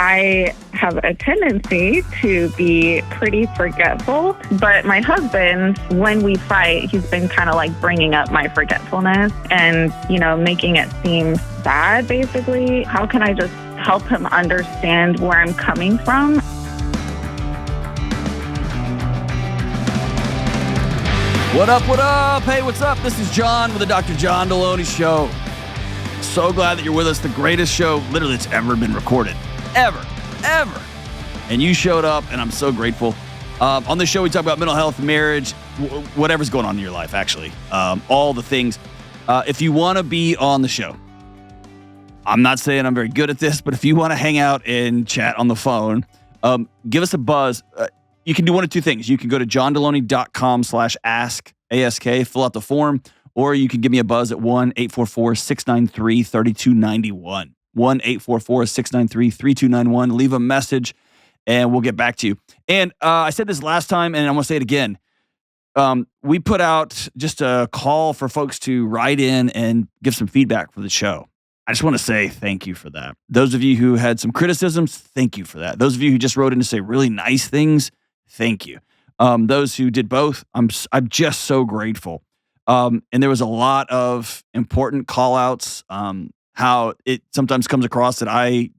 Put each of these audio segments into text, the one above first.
I have a tendency to be pretty forgetful, but my husband, when we fight, he's been kind of like bringing up my forgetfulness and, making it seem bad, basically. How can I just help him understand where I'm coming from? What up, what up? Hey, what's up? This is John with the Dr. John Delony Show. So glad that you're with us. The greatest show literally that's ever been recorded. Ever. And you showed up, and I'm so grateful. On this show, we talk about mental health, marriage, whatever's going on in your life, actually. All the things. If you want to be on the show, I'm not saying I'm very good at this, but if you want to hang out and chat on the phone, give us a buzz. You can do one of two things. You can go to johndelony.com/ask, ASK, fill out the form, or you can give me a buzz at 1-844-693-3291. 1-844-693-3291. Leave a message, and we'll get back to you. And I said this last time, and I'm going to say it again. We put out just a call for folks to write in and give some feedback for the show. I just want to say thank you for that. Those of you who had some criticisms, thank you for that. Those of you who just wrote in to say really nice things, thank you. Those who did both, I'm just so grateful. And there was a lot of important call outs, how it sometimes comes across that I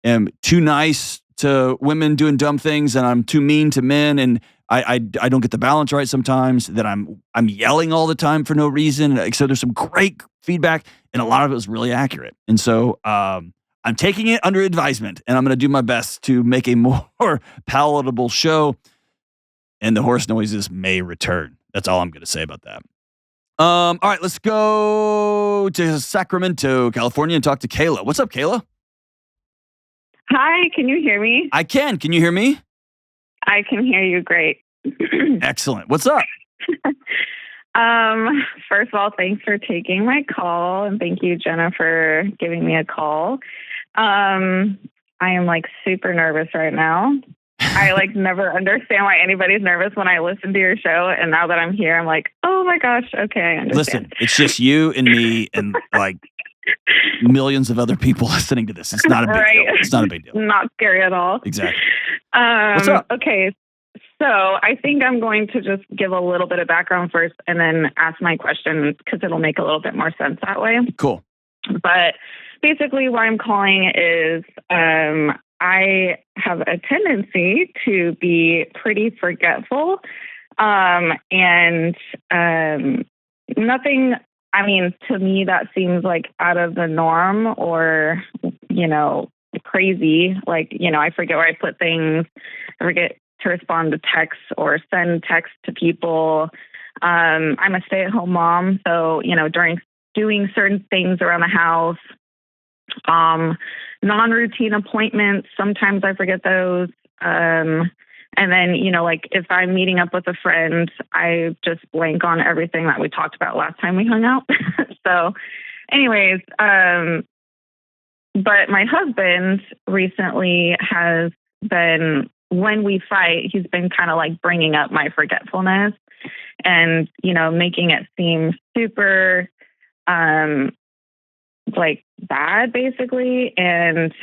am too nice to women doing dumb things and I'm too mean to men, and I don't get the balance right sometimes, that I'm yelling all the time for no reason. So there's some great feedback, and a lot of it was really accurate. And so I'm taking it under advisement, and I'm going to do my best to make a more palatable show, and the horse noises may return. That's all I'm going to say about that. All right, let's go to Sacramento, California, and talk to Kayla. What's up, Kayla? Hi, can you hear me? I can. Can you hear me? I can hear you great. Excellent. What's up? First of all, thanks for taking my call, and thank you, Jenna, for giving me a call. I am super nervous right now. I never understand why anybody's nervous when I listen to your show, and now that I'm here, I'm like, oh my gosh, okay, I understand. Listen, it's just you and me and millions of other people listening to this. It's not a big deal. It's not a big deal. Not scary at all. Exactly. What's up? Okay, so I think I'm going to just give a little bit of background first and then ask my question, because it'll make a little bit more sense that way. Cool. But basically what I'm calling is I have a tendency to be pretty forgetful, and nothing, to me that seems out of the norm or, crazy. I forget where I put things. I forget to respond to texts or send texts to people. I'm a stay-at-home mom, so, during doing certain things around the house, non-routine appointments, sometimes I forget those. And then, if I'm meeting up with a friend, I just blank on everything that we talked about last time we hung out. So anyways, but my husband recently has been, when we fight, he's been kind of bringing up my forgetfulness and, making it seem super, bad, basically. And,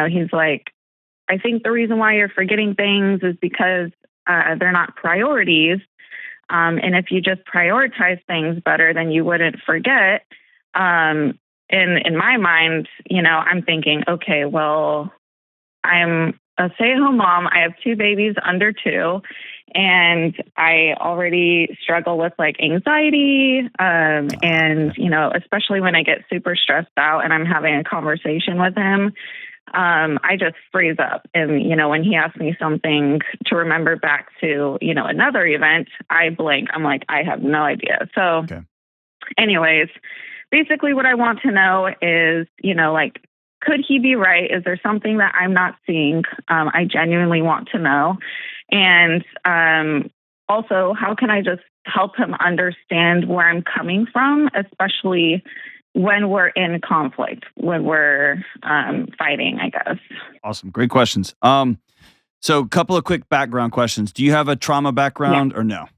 he's like, I think the reason why you're forgetting things is because they're not priorities. And if you just prioritize things better, then you wouldn't forget. And in my mind, I'm thinking, okay, well, I'm a stay-at-home mom. I have 2 babies under 2. And I already struggle with anxiety, and, especially when I get super stressed out and I'm having a conversation with him, I just freeze up. And, when he asks me something to remember back to, another event, I blank. I'm like, I have no idea. So anyways, basically what I want to know is, could he be right? Is there something that I'm not seeing? I genuinely want to know. And also, how can I just help him understand where I'm coming from, especially when we're in conflict, when we're fighting, I guess. Awesome. Great questions. So a couple of quick background questions. Do you have a trauma background or no?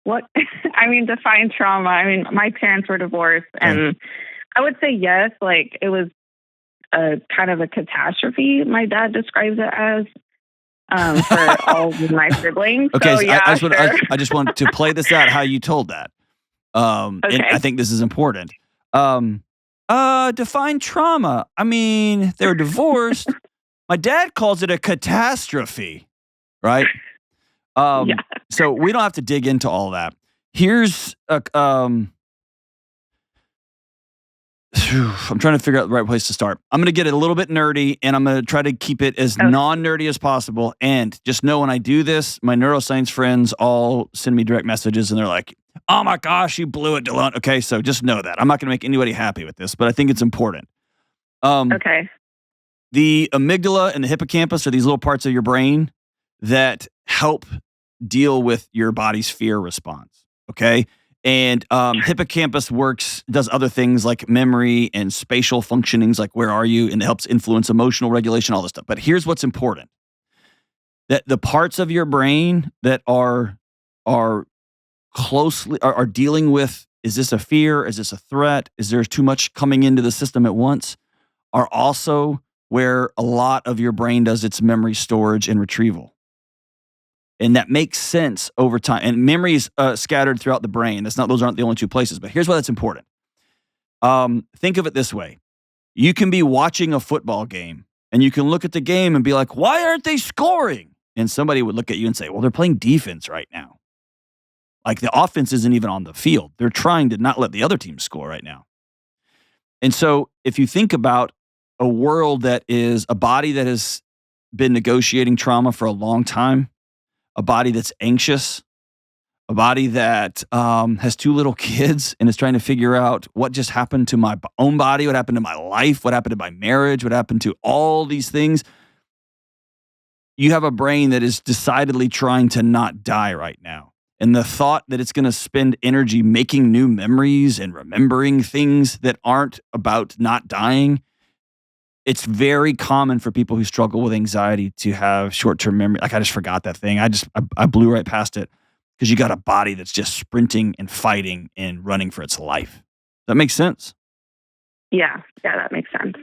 What? Define trauma. My parents were divorced, and I would say yes. Like it was a kind of a catastrophe. My dad describes it as for all of my siblings. Okay, So yeah, sure. I just want to play this out how you told that. And Okay. I think this is important. Define trauma. I mean, they're divorced. My dad calls it a catastrophe, right? Yeah. So we don't have to dig into all that. Here's a, I'm trying to figure out the right place to start. I'm going to get a little bit nerdy, and I'm going to try to keep it as non-nerdy as possible. And just know when I do this, my neuroscience friends all send me direct messages, and they're like, "Oh my gosh, you blew it, Delony." Okay, so just know that. I'm not going to make anybody happy with this, but I think it's important. Okay. The amygdala and the hippocampus are these little parts of your brain that help deal with your body's fear response. Okay. And hippocampus does other things like memory and spatial functionings, like where are you, and it helps influence emotional regulation, all this stuff. But here's what's important: that the parts of your brain that are closely are dealing with, is this a fear? Is this a threat? Is there too much coming into the system at once? Are also where a lot of your brain does its memory storage and retrieval. And that makes sense over time. And memory is scattered throughout the brain. Those aren't the only two places, but here's why that's important. Think of it this way. You can be watching a football game and you can look at the game and be like, why aren't they scoring? And somebody would look at you and say, well, they're playing defense right now. Like the offense isn't even on the field. They're trying to not let the other team score right now. And so if you think about a world that is a body that has been negotiating trauma for a long time, a body that's anxious, a body that has two little kids and is trying to figure out what just happened to my own body, what happened to my life, what happened to my marriage, what happened to all these things. You have a brain that is decidedly trying to not die right now. And the thought that it's going to spend energy making new memories and remembering things that aren't about not dying, it's very common for people who struggle with anxiety to have short-term memory. Like, I just forgot that thing. I blew right past it because you got a body that's just sprinting and fighting and running for its life. That makes sense? Yeah, that makes sense.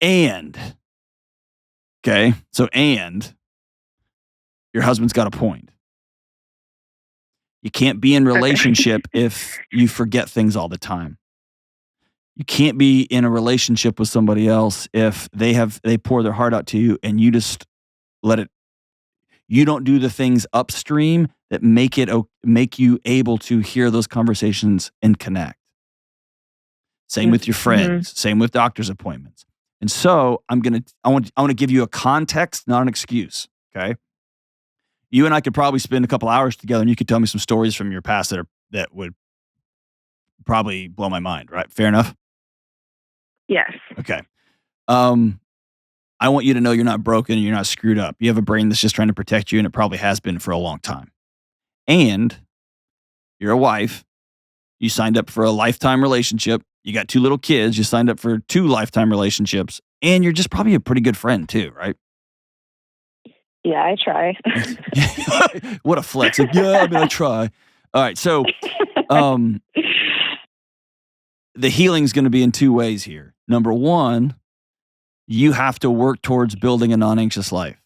And your husband's got a point. You can't be in relationship if you forget things all the time. You can't be in a relationship with somebody else if they pour their heart out to you and you just let it. You don't do the things upstream that make you able to hear those conversations and connect. Same with your friends. Same with doctor's appointments. And so I want to give you a context, not an excuse. Okay. You and I could probably spend a couple hours together, and you could tell me some stories from your past that would probably blow my mind. Right? Fair enough. Yes. Okay. I want you to know you're not broken and you're not screwed up. You have a brain that's just trying to protect you, and it probably has been for a long time. And you're a wife. You signed up for a lifetime relationship. You got two little kids. You signed up for 2 lifetime relationships. And you're just probably a pretty good friend too, right? Yeah, I try. What a flex. Like, I try. All right. So the healing's going to be in 2 ways here. Number 1, you have to work towards building a non-anxious life.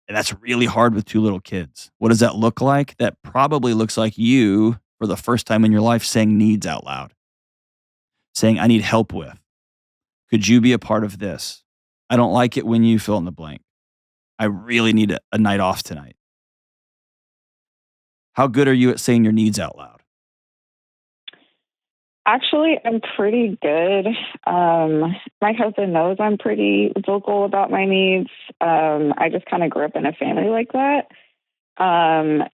And that's really hard with 2 little kids. What does that look like? That probably looks like you, for the first time in your life, saying needs out loud. Saying, I need help with. Could you be a part of this? I don't like it when you fill in the blank. I really need a night off tonight. How good are you at saying your needs out loud? Actually, I'm pretty good. My husband knows I'm pretty vocal about my needs. I just kind of grew up in a family like that. Are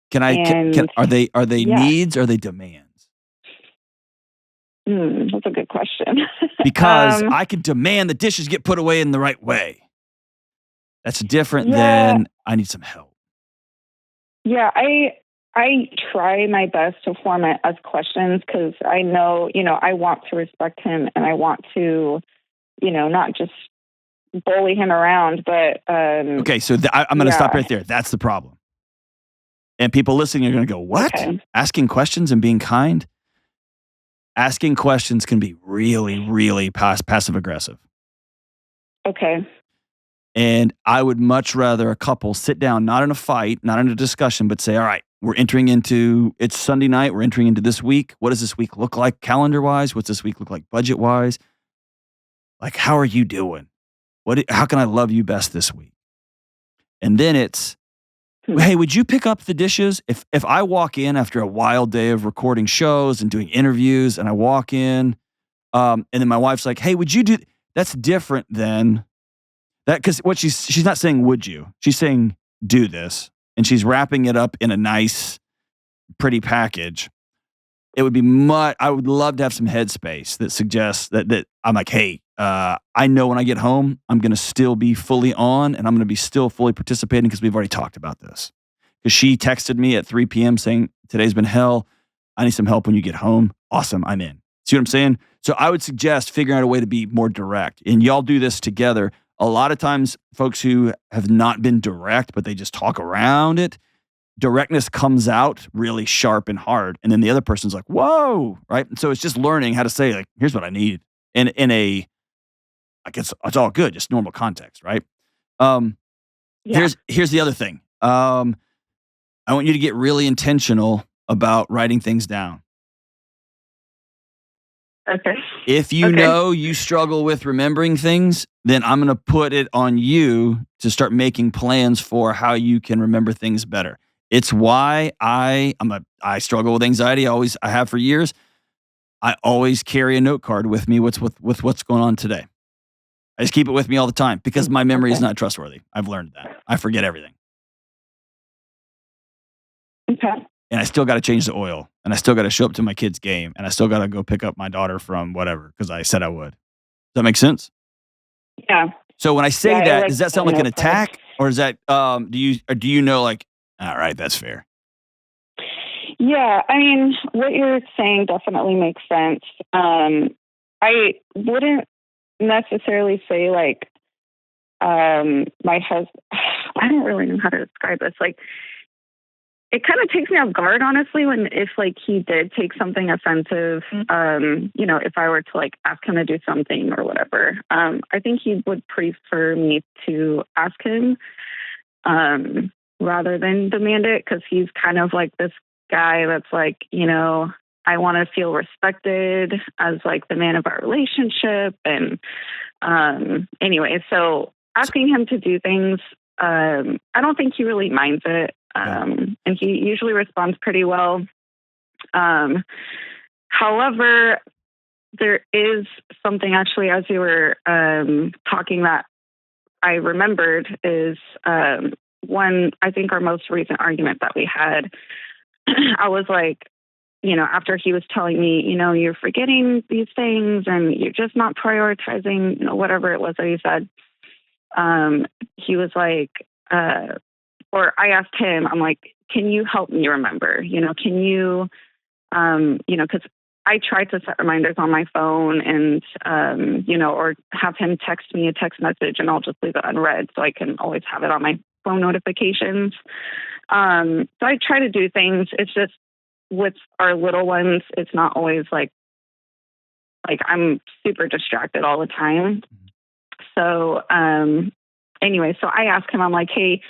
they needs or are they demands? That's a good question. Because I can demand the dishes get put away in the right way. That's different than I need some help. Yeah, I try my best to form it as questions because I know, I want to respect him and I want to, not just bully him around. But okay, so I'm going to stop right there. That's the problem. And people listening are going to go, what? Okay. Asking questions and being kind? Asking questions can be really, really passive aggressive. Okay. And I would much rather a couple sit down, not in a fight, not in a discussion, but say, all right, it's Sunday night. We're entering into this week. What does this week look like calendar wise? What's this week look like budget wise? Like, how are you doing? How can I love you best this week? And then it's, hey, would you pick up the dishes? If I walk in after a wild day of recording shows and doing interviews and I walk in, and then my wife's like, hey, would you do, that's different than that. Cause what she's not saying, would you, she's saying, do this. And she's wrapping it up in a nice, pretty package. It would be I would love to have some headspace that suggests that I'm like, hey, I know when I get home, I'm going to still be fully on and I'm going to be still fully participating because we've already talked about this. Because she texted me at 3 p.m. saying, today's been hell. I need some help when you get home. Awesome. I'm in. See what I'm saying? So I would suggest figuring out a way to be more direct. And y'all do this together. A lot of times, folks who have not been direct, but they just talk around it, directness comes out really sharp and hard. And then the other person's like, whoa, right? And so it's just learning how to say, like, here's what I need. And in a, I guess it's all good, just normal context, right? Yeah. Here's the other thing. I want you to get really intentional about writing things down. Okay. If you know you struggle with remembering things, then I'm going to put it on you to start making plans for how you can remember things better. It's why I struggle with anxiety. I have for years. I always carry a note card with me with what's going on today. I just keep it with me all the time because my memory is not trustworthy. I've learned that. I forget everything. Okay. And I still got to change the oil, and I still got to show up to my kid's game, and I still got to go pick up my daughter from whatever because I said I would. Does that make sense? Yeah. So when I say that, does that sound like an attack, or is that do you know, like, all right, that's fair? Yeah, I mean, what you're saying definitely makes sense. I wouldn't necessarily say like my husband. I don't really know how to describe this. Like, it kind of takes me off guard, honestly, if like he did take something offensive, if I were to like ask him to do something or whatever. I think he would prefer me to ask him rather than demand it, because he's kind of like this guy that's like, I want to feel respected as like the man of our relationship. And anyway, so asking him to do things, I don't think he really minds it. And he usually responds pretty well. However, there is something actually as you were talking that I remembered is one, I think our most recent argument that we had. I was like, after he was telling me, you're forgetting these things and you're just not prioritizing, whatever it was that he said. He was like, or I asked him, I'm like, can you help me remember? Can you, because I tried to set reminders on my phone and, or have him text me a text message and I'll just leave it unread so I can always have it on my phone notifications. So I try to do things. It's just with our little ones, it's not always like I'm super distracted all the time. So anyway, so I asked him, I'm like, hey,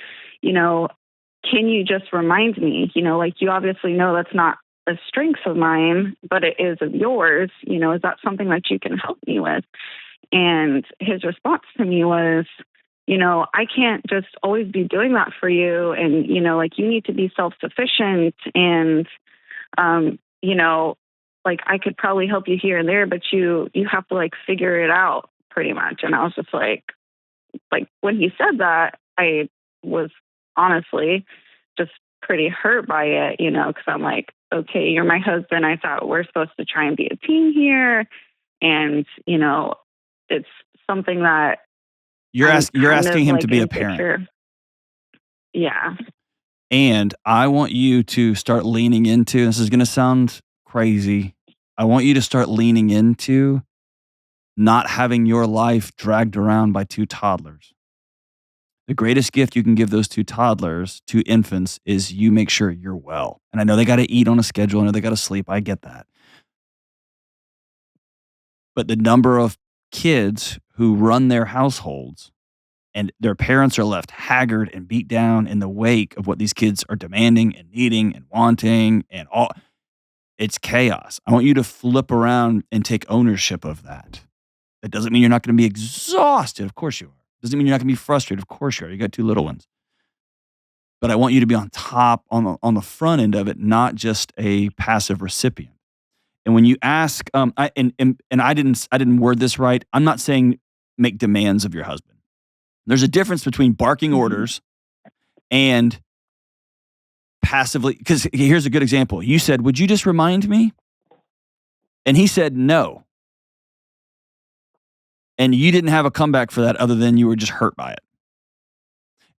can you just remind me, like you obviously know that's not a strength of mine, but it is of yours. Is that something that you can help me with? And his response to me was, I can't just always be doing that for you. And, like you need to be self-sufficient and, like I could probably help you here and there, but you have to like figure it out pretty much. And I was just like when he said that, I was honestly just pretty hurt by it, because I'm like, okay, you're my husband. I thought we're supposed to try and be a team here. And, it's something that you're asking him to be a parent. Picture. Yeah. And I want you to start leaning into, this is going to sound crazy. I want you to start leaning into not having your life dragged around by two toddlers. The greatest gift you can give those two toddlers, two infants, is you make sure you're well. And I know they got to eat on a schedule. I know they got to sleep. I get that. But the number of kids who run their households and their parents are left haggard and beat down in the wake of what these kids are demanding and needing and wanting and all, it's chaos. I want you to flip around and take ownership of that. That doesn't mean you're not going to be exhausted. Of course you are. Doesn't mean you're not going to be frustrated. Of course you are. You got 2 little ones. But I want you to be on top, on the front end of it, not just a passive recipient. And when you ask, I didn't word this right. I'm not saying make demands of your husband. There's a difference between barking orders and passively. Because here's a good example. You said, "Would you just remind me?" And he said, "No." And you didn't have a comeback for that other than you were just hurt by it.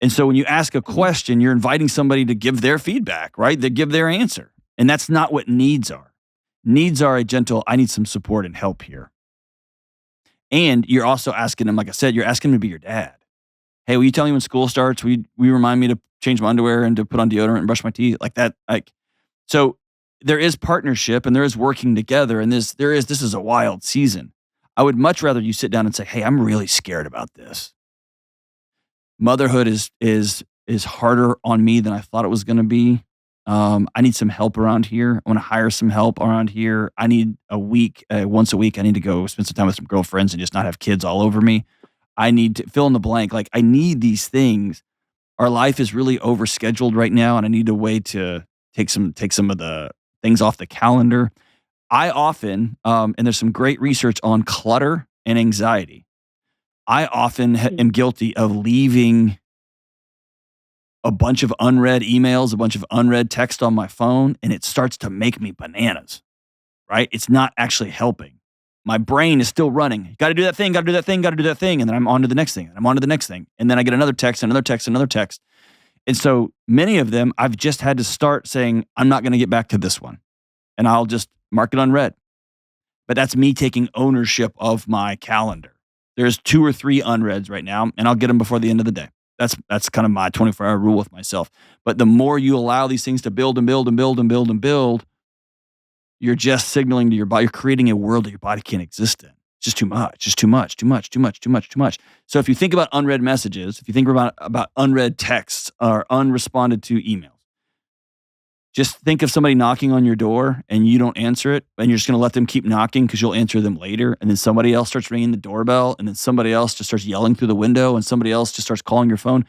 And so when you ask a question, you're inviting somebody to give their feedback, right? They give their answer. And that's not what needs are. Needs are a gentle, I need some support and help here. And you're also asking him, like I said, you're asking him to be your dad. Hey, will you tell me when school starts? Will you remind me to change my underwear and to put on deodorant and brush my teeth? Like that. So there is partnership and there is working together. And this is a wild season. I would much rather you sit down and say, hey, I'm really scared about this. Motherhood is harder on me than I thought it was going to be. I need some help around here. I want to hire some help around here. I need once a week, I need to go spend some time with some girlfriends and just not have kids all over me. I need to fill in the blank. Like I need these things. Our life is really overscheduled right now, and I need a way to take some of the things off the calendar. I often, and there's some great research on clutter and anxiety. I often am guilty of leaving a bunch of unread emails, a bunch of unread text on my phone, and it starts to make me bananas, right? It's not actually helping. My brain is still running. Got to do that thing, got to do that thing, got to do that thing. And then I'm on to the next thing. And I'm on to the next thing. And then I get another text, another text, another text. And so many of them, I've just had to start saying, I'm not going to get back to this one. And I'll just mark it unread. But that's me taking ownership of my calendar. There's 2 or 3 unreads right now, and I'll get them before the end of the day. That's kind of my 24-hour rule with myself. But the more you allow these things to build and build and build and build and build, you're just signaling to your body, you're creating a world that your body can't exist in. It's just too much, just too much, too much, too much, too much, too much. So if you think about unread messages, if you think about unread texts or unresponded to emails, just think of somebody knocking on your door and you don't answer it, and you're just going to let them keep knocking because you'll answer them later. And then somebody else starts ringing the doorbell, and then somebody else just starts yelling through the window, and somebody else just starts calling your phone.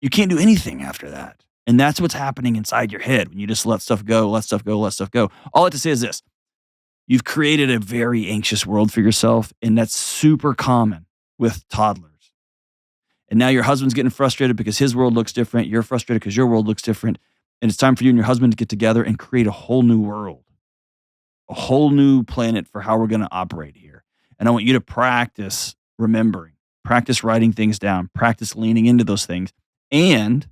You can't do anything after that. And that's what's happening inside your head when you just let stuff go, let stuff go, let stuff go. All I have to say is this. You've created a very anxious world for yourself, and that's super common with toddlers. And now your husband's getting frustrated because his world looks different. You're frustrated because your world looks different. And it's time for you and your husband to get together and create a whole new world, a whole new planet for how we're going to operate here. And I want you to practice remembering, practice writing things down, practice leaning into those things, and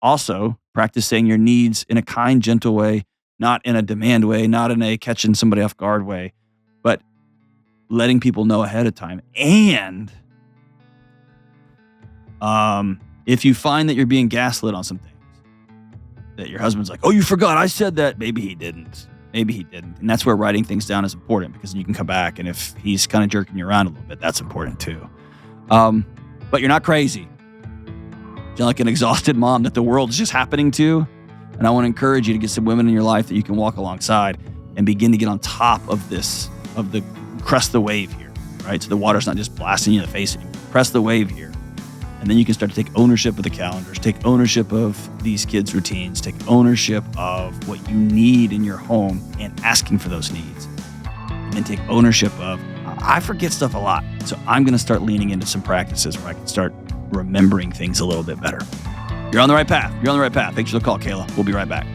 also practice saying your needs in a kind, gentle way, not in a demand way, not in a catching somebody off guard way, but letting people know ahead of time. And if you find that you're being gaslit on some things, that your husband's like, oh, you forgot, I said that. Maybe he didn't. Maybe he didn't. And that's where writing things down is important, because you can come back, and if he's kind of jerking you around a little bit, that's important too. But you're not crazy. You're like an exhausted mom that the world is just happening to. And I want to encourage you to get some women in your life that you can walk alongside and begin to get on top of this, crest the wave here, right? So the water's not just blasting you in the face anymore. Crest the wave here. And then you can start to take ownership of the calendars, take ownership of these kids' routines, take ownership of what you need in your home and asking for those needs. And then take ownership of, I forget stuff a lot. So I'm going to start leaning into some practices where I can start remembering things a little bit better. You're on the right path. You're on the right path. Thanks for the call, Kayla. We'll be right back.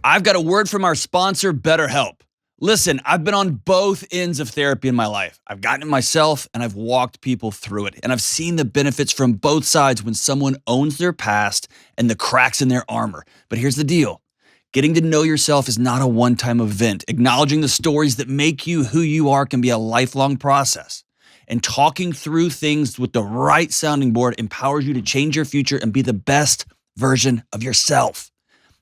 I've got a word from our sponsor, BetterHelp. Listen, I've been on both ends of therapy in my life. I've gotten it myself, and I've walked people through it. And I've seen the benefits from both sides when someone owns their past and the cracks in their armor. But here's the deal. Getting to know yourself is not a one-time event. Acknowledging the stories that make you who you are can be a lifelong process. And talking through things with the right sounding board empowers you to change your future and be the best version of yourself.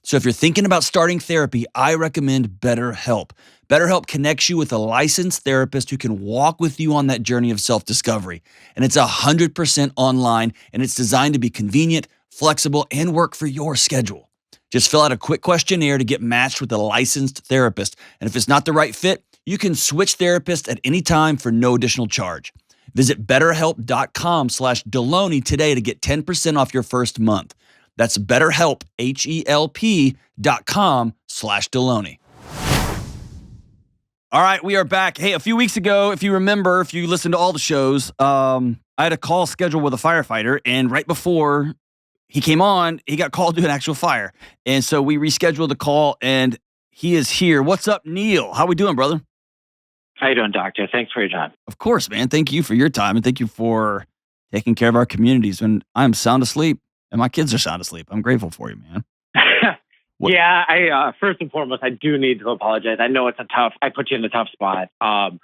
So if you're thinking about starting therapy, I recommend BetterHelp. BetterHelp connects you with a licensed therapist who can walk with you on that journey of self-discovery. And it's 100% online, and it's designed to be convenient, flexible, and work for your schedule. Just fill out a quick questionnaire to get matched with a licensed therapist. And if it's not the right fit, you can switch therapists at any time for no additional charge. Visit betterhelp.com/Delony today to get 10% off your first month. That's BetterHelp, HELP.com/Delony. All right, we are back. Hey, a few weeks ago, if you remember, if you listened to all the shows, I had a call scheduled with a firefighter, and right before he came on, he got called to an actual fire. And so we rescheduled the call, and he is here. What's up, Neil? How we doing, brother? How you doing, Doctor? Thanks for your time. Of course, man. Thank you for your time, and thank you for taking care of our communities when I'm sound asleep and my kids are sound asleep. I'm grateful for you, man. Yeah, I first and foremost, I do need to apologize. I know it's I put you in a tough spot. But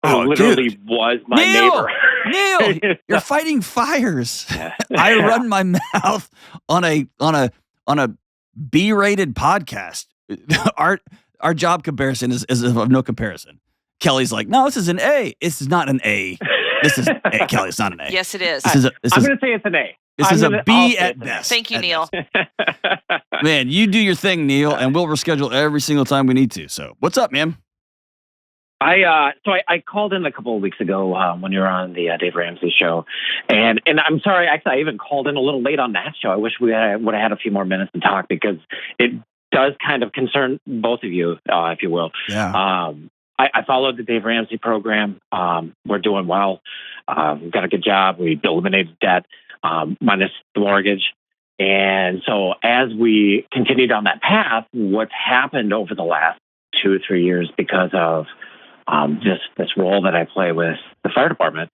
it literally dude. Was my neighbor. Neil, you're fighting fires. I run my mouth on a B-rated podcast. Our job comparison is of no comparison. Kelly's like, no, this is an A. This is not an A. This is A. Kelly, it's not an A. Yes, it is. I'm going to say it's an A. This is a B at best. Thank you, Neil. Man, you do your thing, Neil, and we'll reschedule every single time we need to. So what's up, man? I called in a couple of weeks ago when you were on the Dave Ramsey show, and I'm sorry, actually, I even called in a little late on that show. I wish we would have had a few more minutes to talk because it does kind of concern both of you, if you will. Yeah. I followed the Dave Ramsey program. We're doing well. We've got a good job. We eliminated debt, minus the mortgage. And so as we continue down that path, what's happened over the last 2 or 3 years because of this role that I play with the fire department,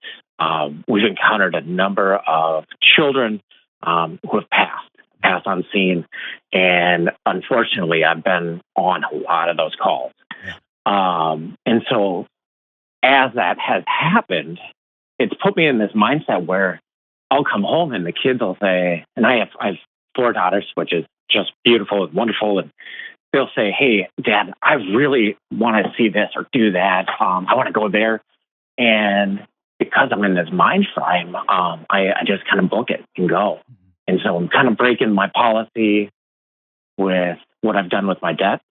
we've encountered a number of children who have passed on scene. And unfortunately, I've been on a lot of those calls. And so as that has happened, it's put me in this mindset where I'll come home and the kids will say, and I have 4 daughters, which is just beautiful and wonderful. And they'll say, hey, Dad, I really want to see this or do that. I want to go there. And because I'm in this mind frame, I just kind of book it and go. And so I'm kind of breaking my policy with what I've done with my debt.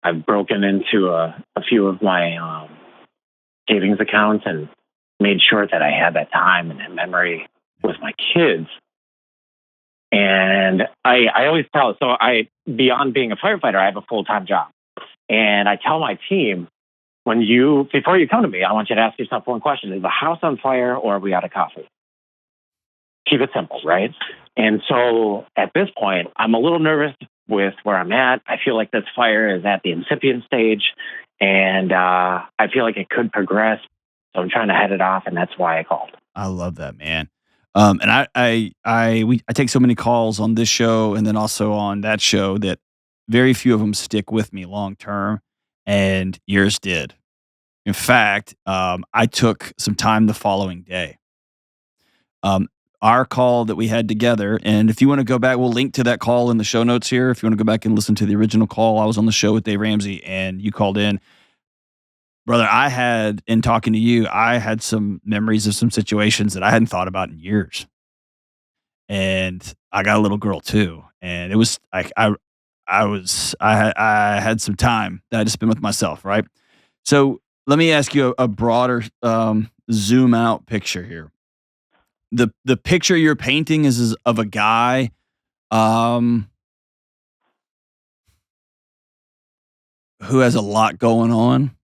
I've broken into a few of my savings accounts and made sure that I had that time and that memory with my kids. And I always tell, beyond being a firefighter, I have a full-time job. And I tell my team, before you come to me, I want you to ask yourself one question. Is the house on fire or are we out of coffee? Keep it simple, right? And so at this point, I'm a little nervous with where I'm at. I feel like this fire is at the incipient stage, and I feel like it could progress. So I'm trying to head it off, and that's why I called. I love that, man. And I take so many calls on this show and then also on that show that very few of them stick with me long term, and yours did. In fact, I took some time the following day. Our call that we had together, and if you want to go back, we'll link to that call in the show notes here. If you want to go back and listen to the original call, I was on the show with Dave Ramsey, and you called in. Brother, in talking to you, I had some memories of some situations that I hadn't thought about in years. And I got a little girl too. And it was like, I had some time that I just spent with myself, right? So let me ask you a broader zoom out picture here. The picture you're painting is of a guy who has a lot going on,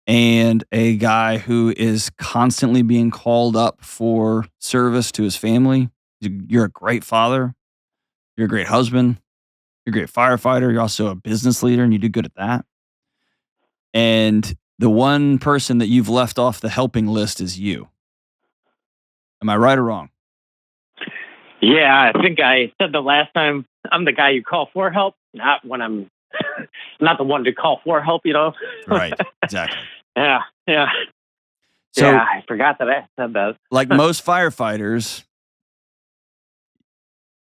and a guy who is constantly being called up for service to his family. You're a great father. You're a great husband. You're a great firefighter. You're also a business leader, and you do good at that. And the one person that you've left off the helping list is you. Am I right or wrong? Yeah, I think I said the last time, I'm the guy you call for help, not when I'm not the one to call for help, you know? Right, exactly. Yeah. So, yeah, I forgot that I said that. Like most firefighters,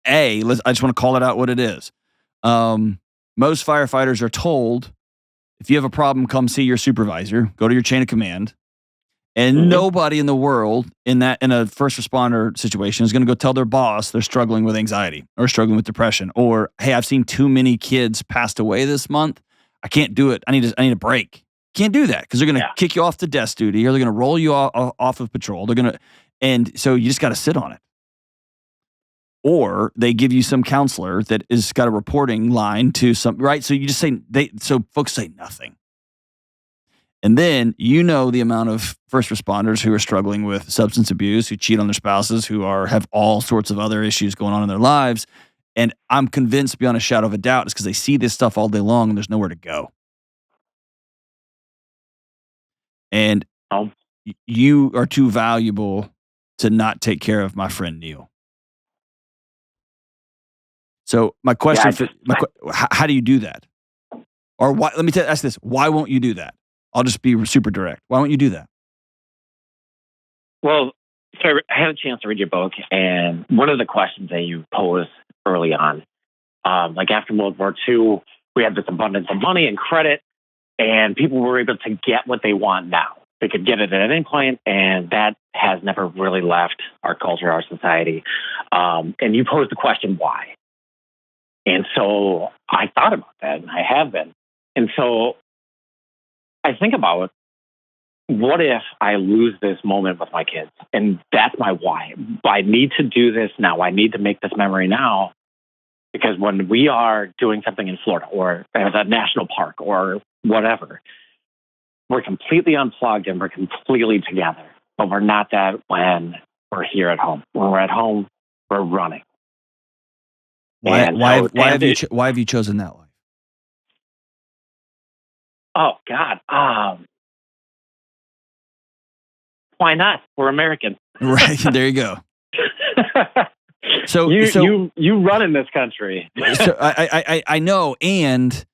I just want to call it out what it is. Most firefighters are told If you have a problem, come see your supervisor. Go to your chain of command. And nobody in the world in a first responder situation is going to go tell their boss they're struggling with anxiety or struggling with depression, or, hey, I've seen too many kids passed away this month. I can't do it. I need a break. Can't do that because they're going to kick you off to desk duty, or they're going to roll you off of patrol. And so you just got to sit on it. Or they give you some counselor that is got a reporting line to some, right? So you just say, so folks say nothing. And then the amount of first responders who are struggling with substance abuse, who cheat on their spouses, who have all sorts of other issues going on in their lives. And I'm convinced beyond a shadow of a doubt it's because they see this stuff all day long and there's nowhere to go. And you are too valuable to not take care of my friend Neil. So my question, how do you do that? Or why? Let me ask this. Why won't you do that? I'll just be super direct. Why won't you do that? Well, so I had a chance to read your book, and one of the questions that you posed early on, like after World War II, we had this abundance of money and credit, and people were able to get what they want now. They could get it at any point, and that has never really left our culture, our society. And you posed the question, why? And so I thought about that, and I have been. And so I think about, what if I lose this moment with my kids? And that's my why. I need to do this now. I need to make this memory now. Because when we are doing something in Florida or at a national park or whatever, we're completely unplugged and we're completely together. But we're not that when we're here at home. When we're at home, we're running. Why have you chosen that life? Oh, God. Why not? We're American. Right. There you go. So you run in this country. So I know, and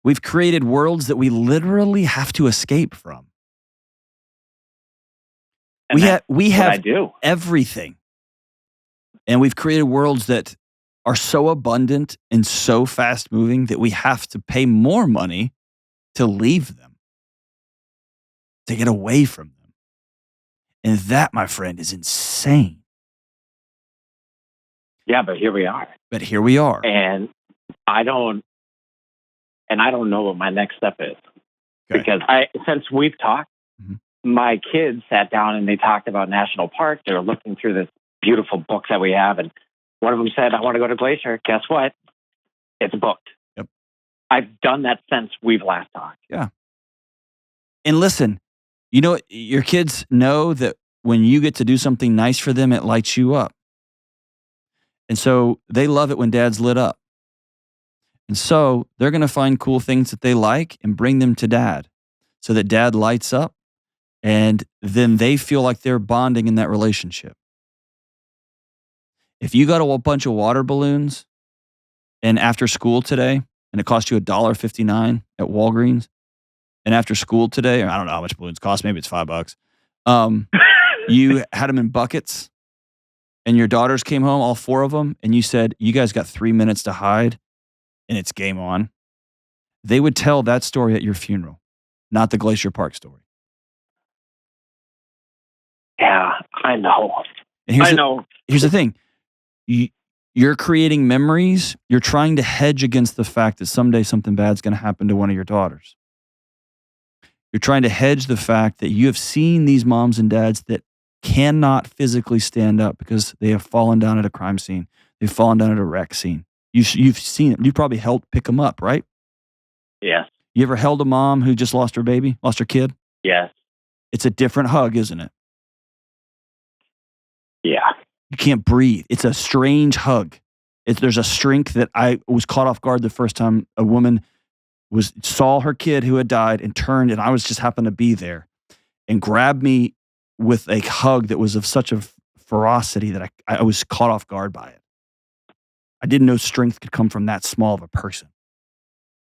we've created worlds that we literally have to escape from. And we have do. Everything, and we've created worlds that are so abundant and so fast moving that we have to pay more money to leave them, to get away from them. And that, my friend, is insane. Yeah, but here we are. And I don't know what my next step is. Okay. Because since we've talked, my kids sat down and they talked about national parks. They were looking through this beautiful book that we have, and one of them said, I want to go to Glacier. Guess what? It's booked. Yep. I've done that since we've last talked. Yeah. And listen, your kids know that when you get to do something nice for them, it lights you up. And so they love it when dad's lit up. And so they're going to find cool things that they like and bring them to dad so that dad lights up, and then they feel like they're bonding in that relationship. If you got a bunch of water balloons and after school today, and it cost you $1.59 at Walgreens, and after school today, or I don't know how much balloons cost, maybe it's $5. You had them in buckets, and your daughters came home, all four of them, and you said, you guys got 3 minutes to hide, and it's game on. They would tell that story at your funeral, not the Glacier Park story. Yeah, I know. And here's the thing. You're creating memories. You're trying to hedge against the fact that someday something bad's going to happen to one of your daughters. You're trying to hedge the fact that you have seen these moms and dads that cannot physically stand up because they have fallen down at a crime scene. They've fallen down at a wreck scene. You've seen it. You probably helped pick them up, right? Yes. You ever held a mom who just lost her kid? Yes. It's a different hug, isn't it? Yeah. You can't breathe. It's a strange hug. There's a strength that I was caught off guard the first time a woman saw her kid who had died and turned, and I just happened to be there, and grabbed me with a hug that was of such a ferocity that I was caught off guard by it. I didn't know strength could come from that small of a person.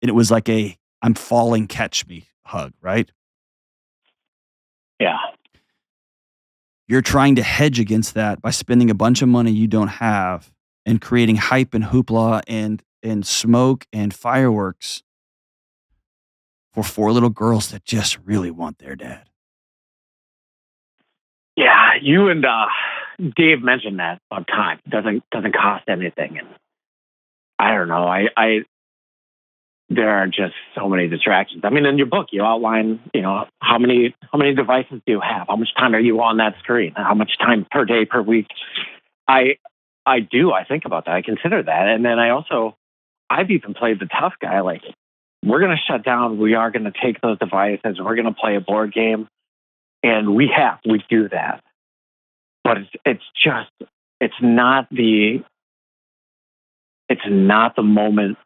And it was like I'm falling, catch me hug, right? Yeah. You're trying to hedge against that by spending a bunch of money you don't have and creating hype and hoopla and smoke and fireworks for 4 little girls that just really want their dad. Yeah, you and Dave mentioned that about time. Doesn't cost anything, and I don't know. I there are just so many distractions. I mean, in your book, you outline, how many devices do you have? How much time are you on that screen? How much time per day, per week? I think about that. I consider that, and then I've even played the tough guy. Like, we're going to shut down. We are going to take those devices. We're going to play a board game, and we do that. But it's not the moment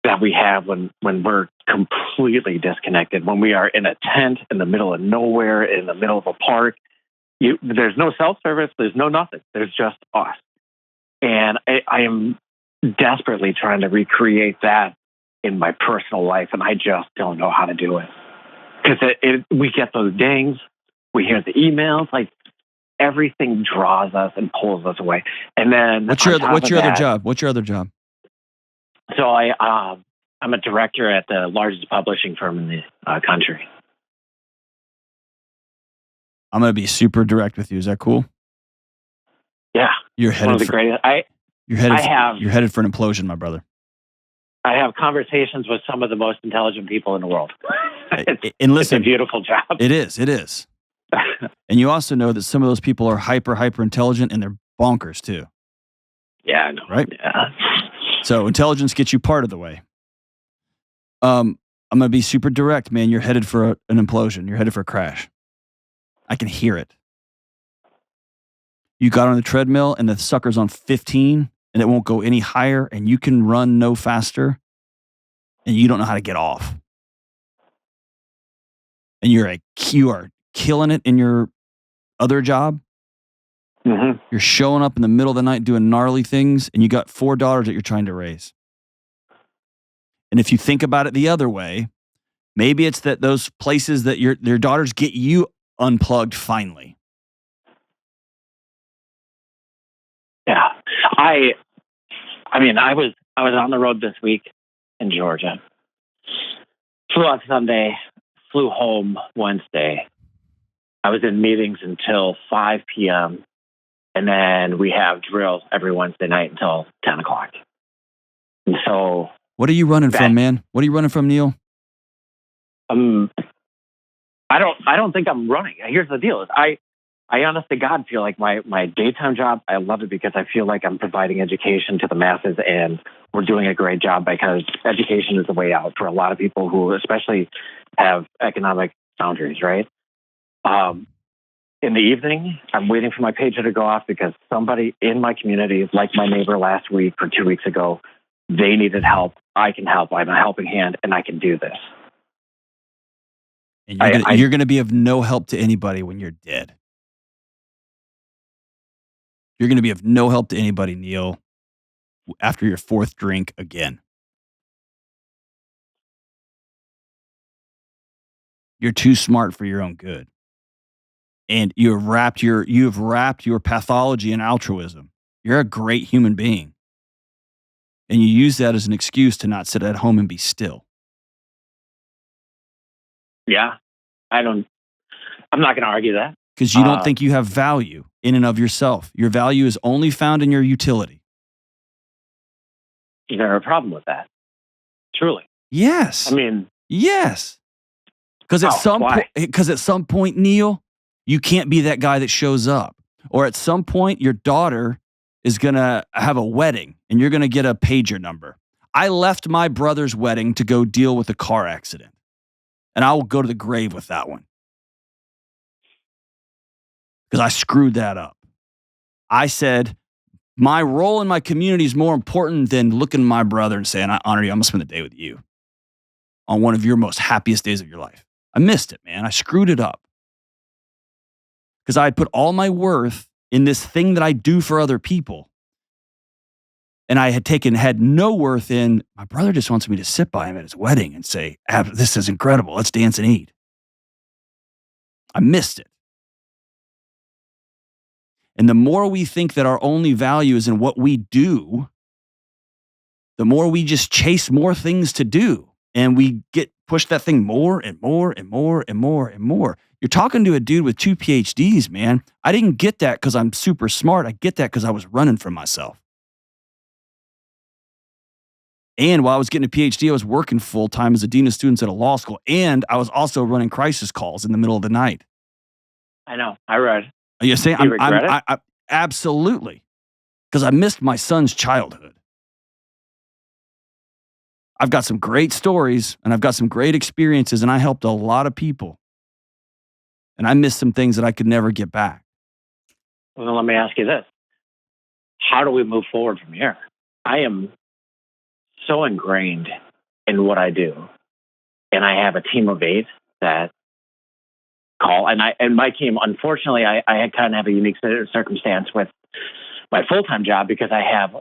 that we have when we're completely disconnected, when we are in a tent in the middle of nowhere, in the middle of a park. There's no self-service, there's no nothing. There's just us. And I am desperately trying to recreate that in my personal life, and I just don't know how to do it. Because we get those dings, we hear the emails, like everything draws us and pulls us away. And then what's your other job? What's your other job? So I'm a director at the largest publishing firm in the country. I'm going to be super direct with you. Is that cool? Yeah. You're headed one of the greatest. You're headed for an implosion, my brother. I have conversations with some of the most intelligent people in the world. And listen, it's a beautiful job. It is. And you also know that some of those people are hyper intelligent, and they're bonkers too. Yeah, I know. Right? Yeah. So intelligence gets you part of the way. I'm going to be super direct, man. You're headed for an implosion. You're headed for a crash. I can hear it. You got on the treadmill and the sucker's on 15 and it won't go any higher, and you can run no faster, and you don't know how to get off. And you are killing it in your other job. Mm-hmm. You're showing up in the middle of the night doing gnarly things, and you got 4 daughters that you're trying to raise. And if you think about it the other way, maybe it's that those places that your daughters get you unplugged finally. Yeah. I mean, I was on the road this week in Georgia. Flew out Sunday, flew home Wednesday. I was in meetings until 5 p.m. And then we have drill every Wednesday night until 10 o'clock. And so... What are you running from, man? What are you running from, Neil? I don't think I'm running. Here's the deal. I honest to God feel like my daytime job, I love it because I feel like I'm providing education to the masses, and we're doing a great job because education is the way out for a lot of people who especially have economic boundaries, right? In the evening, I'm waiting for my pager to go off because somebody in my community, like my neighbor last week or 2 weeks ago, they needed help. I can help. I'm a helping hand, and I can do this. And you're going to be of no help to anybody when you're dead. You're going to be of no help to anybody, Neil, after your 4th drink again. You're too smart for your own good. And you have wrapped your pathology in altruism. You're a great human being. And you use that as an excuse to not sit at home and be still. Yeah. I'm not going to argue that. Because you don't think you have value in and of yourself. Your value is only found in your utility. Is there a problem with that? Truly. Yes. I mean... Yes. Because at some point, Neil, you can't be that guy that shows up. Or at some point, your daughter is going to have a wedding and you're going to get a pager number. I left my brother's wedding to go deal with a car accident. And I will go to the grave with that one. Because I screwed that up. I said, my role in my community is more important than looking at my brother and saying, I honor you, I'm going to spend the day with you on one of your most happiest days of your life. I missed it, man. I screwed it up. Because I had put all my worth in this thing that I do for other people. And I had no worth in, my brother just wants me to sit by him at his wedding and say, this is incredible. Let's dance and eat. I missed it. And the more we think that our only value is in what we do, the more we just chase more things to do. and we get pushed that thing more and more and more and more and more. You're talking to a dude with 2 PhDs, man. I didn't get that because I'm super smart. I get that because I was running from myself. And while I was getting a PhD, I was working full time as a dean of students at a law school. And I was also running crisis calls in the middle of the night. I know. I read. Are you saying Do you regret it? I absolutely, because I missed my son's childhood. I've got some great stories and I've got some great experiences, and I helped a lot of people. And I missed some things that I could never get back. Well, let me ask you this. How do we move forward from here? I am so ingrained in what I do. And I have a team of 8 that call. And my team, unfortunately, I kind of have a unique circumstance with my full-time job because I have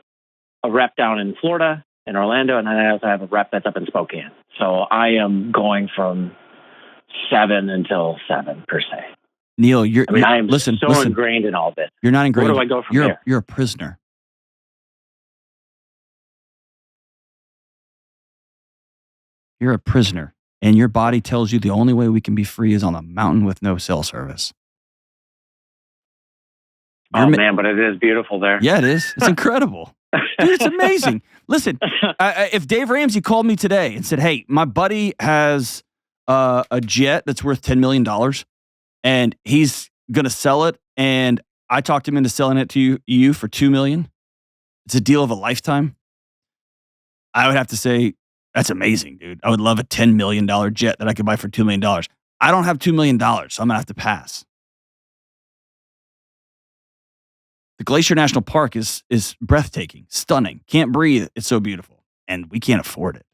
a rep down in Florida, in Orlando, and then I also have a rep that's up in Spokane. So I am going from 7 until 7 per se. Neil, I am so ingrained in all this. You're not ingrained. Where do I go from here? You're a prisoner. You're a prisoner, and your body tells you the only way we can be free is on a mountain with no cell service. Man, but it is beautiful there. Yeah, it is. It's incredible. Dude, it's amazing. Listen, if Dave Ramsey called me today and said, hey, my buddy has a jet that's worth $10 million, and he's going to sell it, and I talked him into selling it to you for $2 million, it's a deal of a lifetime, I would have to say, that's amazing, dude. I would love a $10 million jet that I could buy for $2 million. I don't have $2 million, so I'm going to have to pass. The Glacier National Park is breathtaking, stunning. Can't breathe. It's so beautiful, and we can't afford it.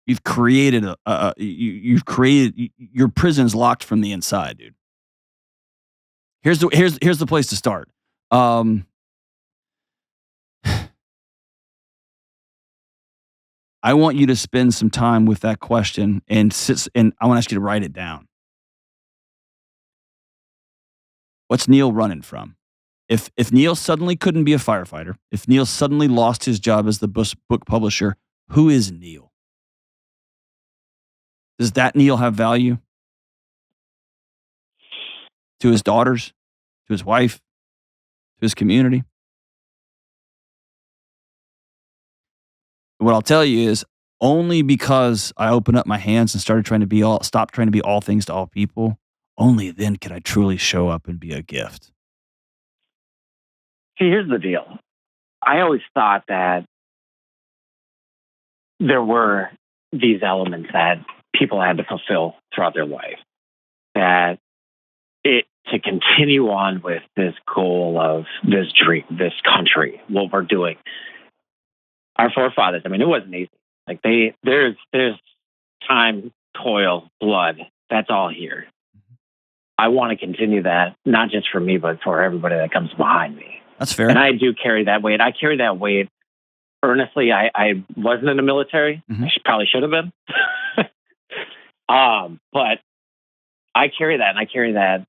You've created your prison's locked from the inside, dude. Here's the place to start. I want you to spend some time with that question and I want to ask you to write it down. What's Neil running from? If Neil suddenly couldn't be a firefighter, if Neil suddenly lost his job as the book publisher, who is Neil? Does that Neil have value? To his daughters, to his wife, to his community? What I'll tell you is only because I opened up my hands and stopped trying to be all things to all people, only then can I truly show up and be a gift. See, here's the deal. I always thought that there were these elements that people had to fulfill throughout their life. That to continue on with this goal of this dream, this country, what we're doing. Our forefathers, it wasn't easy. Like there's time, toil, blood. That's all here. I want to continue that, not just for me, but for everybody that comes behind me. That's fair. And I do carry that weight. I carry that weight earnestly. I wasn't in the military. Mm-hmm. I probably should have been. But I carry that, and I carry that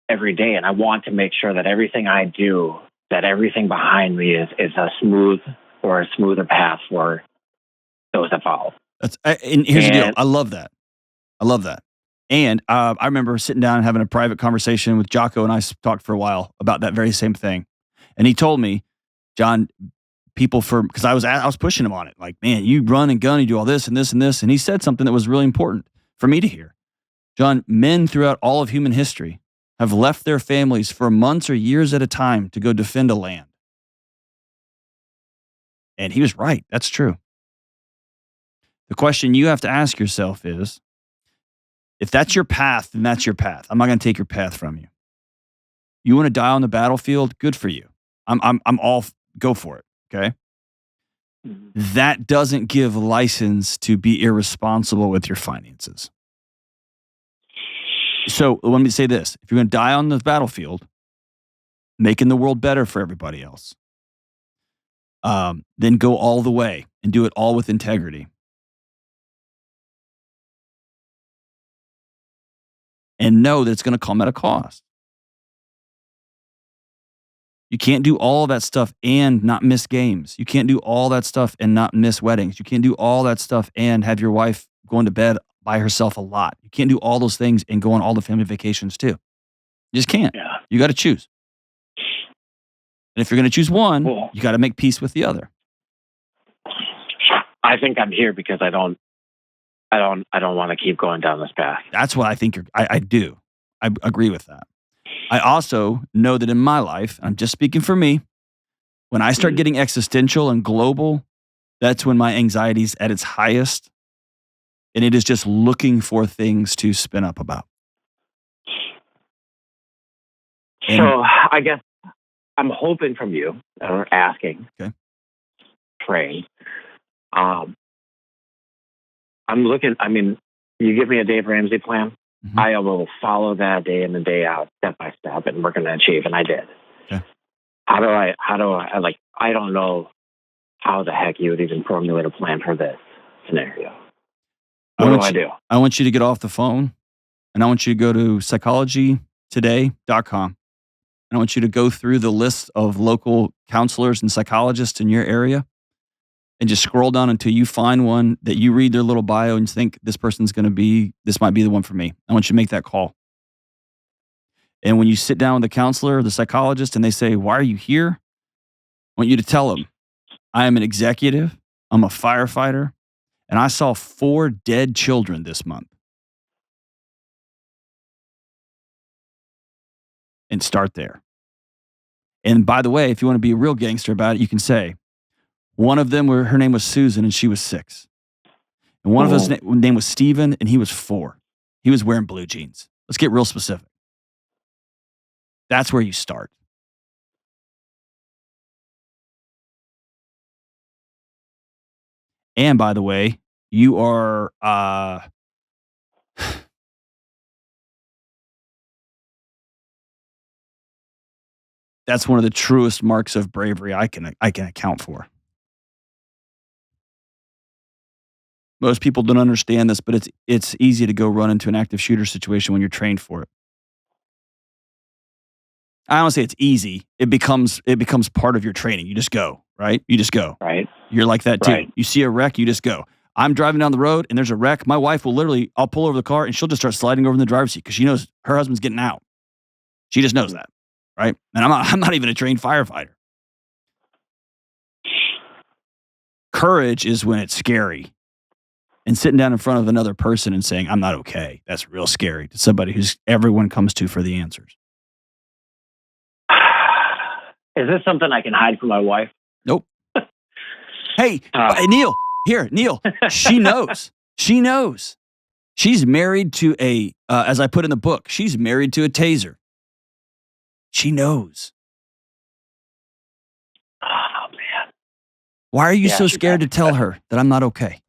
every day. And I want to make sure that everything I do, that everything behind me is a smoother path for those that follow. And here's the deal. I love that. And I remember sitting down and having a private conversation with Jocko, and I talked for a while about that very same thing. And he told me, John, because I was pushing him on it. Like, man, you run and gun, you do all this and this and this. And he said something that was really important for me to hear. John, men throughout all of human history have left their families for months or years at a time to go defend a land. And he was right. That's true. The question you have to ask yourself is, if that's your path, then that's your path. I'm not going to take your path from you. You want to die on the battlefield? Good for you. I'm all go for it. Okay. Mm-hmm. That doesn't give license to be irresponsible with your finances. So let me say this: if you're going to die on the battlefield, making the world better for everybody else, then go all the way and do it all with integrity. And know that it's going to come at a cost. You can't do all that stuff and not miss games. You can't do all that stuff and not miss weddings. You can't do all that stuff and have your wife going to bed by herself a lot. You can't do all those things and go on all the family vacations too. You just can't. Yeah. You got to choose. And if you're going to choose one, Cool. you got to make peace with the other. I think I'm here because I don't want to keep going down this path. That's what I think I do. I agree with that. I also know that in my life, I'm just speaking for me, when I start getting existential and global, that's when my anxiety's at its highest. And it is just looking for things to spin up about. And, So I guess I'm hoping from you, or asking, okay, praying. I'm looking, you give me a Dave Ramsey plan. Mm-hmm. I will follow that day in and day out, step by step, and we're going to achieve. And I did. Okay. How do I, I don't know how the heck you would even formulate a plan for this scenario. What do I do? I want you to get off the phone and I want you to go to psychologytoday.com. And I want you to go through the list of local counselors and psychologists in your area and just scroll down until you find one that you read their little bio and think this might be the one for me. I want you to make that call. And when you sit down with the counselor or the psychologist and they say, why are you here? I want you to tell them, I am an executive, I'm a firefighter, and I saw 4 dead children this month. And start there. And by the way, if you want to be a real gangster about it, you can say, one of them, her name was Susan, and she was 6. And one of his name was Steven, and he was 4. He was wearing blue jeans. Let's get real specific. That's where you start. And by the way, you are that's one of the truest marks of bravery I can account for. Most people don't understand this, but it's easy to go run into an active shooter situation when you're trained for it. I don't say it's easy. It becomes part of your training. You just go, right? You just go. Right. You're like that too. Right. You see a wreck, you just go. I'm driving down the road and there's a wreck. My wife I'll pull over the car and she'll just start sliding over in the driver's seat because she knows her husband's getting out. She just knows that, right? And I'm not even a trained firefighter. Courage is when it's scary. And sitting down in front of another person and saying, I'm not okay. That's real scary to somebody who's everyone comes to for the answers. Is this something I can hide from my wife? Nope. Hey, Neil, she knows. She knows. She's married to as I put in the book, she's married to a taser. She knows. Oh, man. Why are you so scared to tell her that I'm not okay?